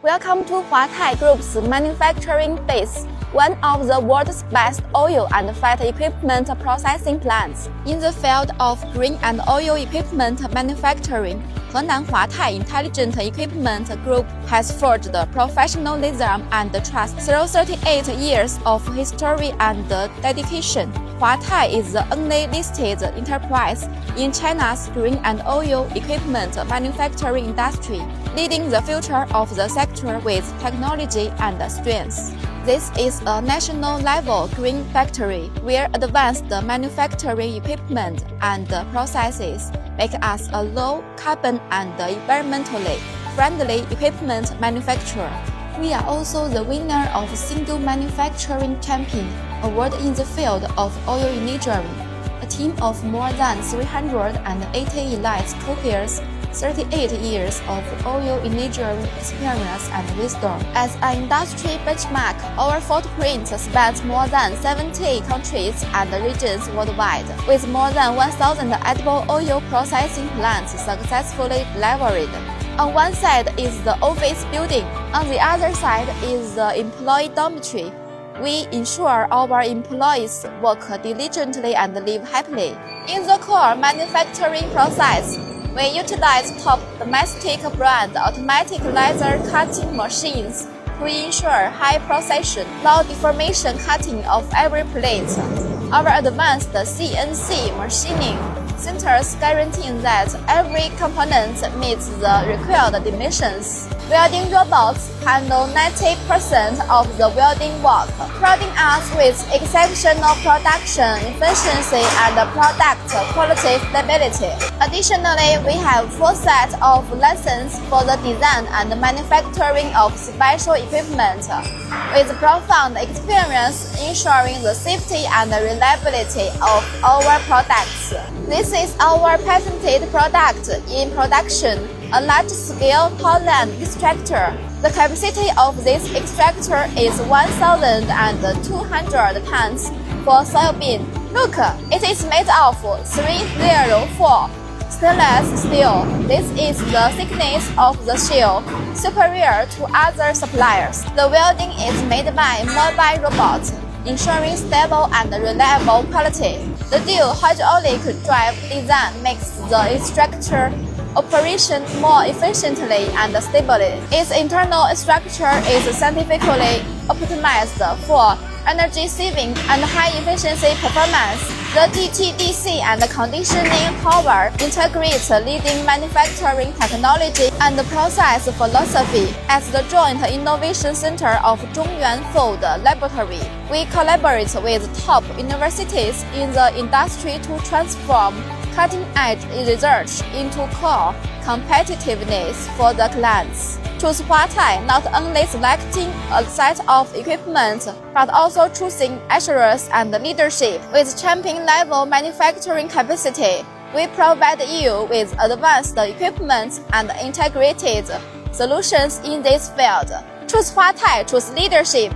Welcome to Huatai Group's manufacturing base, one of the world's best oil and fat equipment processing plants. In the field of green and oil equipment manufacturing, Henan Huatai Intelligent Equipment Group has forged professionalism and trust through 38 years of history and dedication. Huatai is the only listed enterprise in China's green and oil equipment manufacturing industry, leading the future of the sector with technology and strength. This is a national-level green factory where advanced manufacturing equipment and processes make us a low-carbon and environmentally friendly equipment manufacturer. We are also the winner of Single Manufacturing Champion Award in the field of oil engineering. A team of more than 380 elite cookers, 38 years of oil engineering experience and wisdom. As an industry benchmark, our footprint spans more than 70 countries and regions worldwide, with more than 1,000 edible oil processing plants successfully delivered. On one side is the office building, on the other side is the employee dormitory. We ensure our employees work diligently and live happily. In the core manufacturing process, we utilize top domestic brand automatic laser cutting machines to ensure high precision, low deformation cutting of every plate. Our advanced CNC machining centers guaranteeing that every component meets the required dimensions. Welding robots handle 90% of the welding work, providing us with exceptional production efficiency and product quality stability. Additionally, we have full set of licenses for the design and manufacturing of special equipment, with profound experience ensuring the safety and reliability of our products. This is our patented product in production, a large-scale Holland extractor. The capacity of this extractor is 1,200 tons for soybean. Look, it is made of 304 stainless steel. This is the thickness of the shell, superior to other suppliers. The welding is made by mobile robots, ensuring stable and reliable quality. The dual hydraulic drive design makes the extractor operation more efficiently and stably. Its internal structure is scientifically optimized for energy saving and high efficiency performance. The DTDC and conditioning power integrate leading manufacturing technology and process philosophy. At the Joint Innovation Center of Zhongyuan Food Laboratory, we collaborate with top universities in the industry to transform cutting-edge research into core competitiveness for the clients. Choose Huatai not only selecting a set of equipment, but also choosing assurance and leadership. With champion-level manufacturing capacity, we provide you with advanced equipment and integrated solutions in this field. Choose Huatai, choose leadership.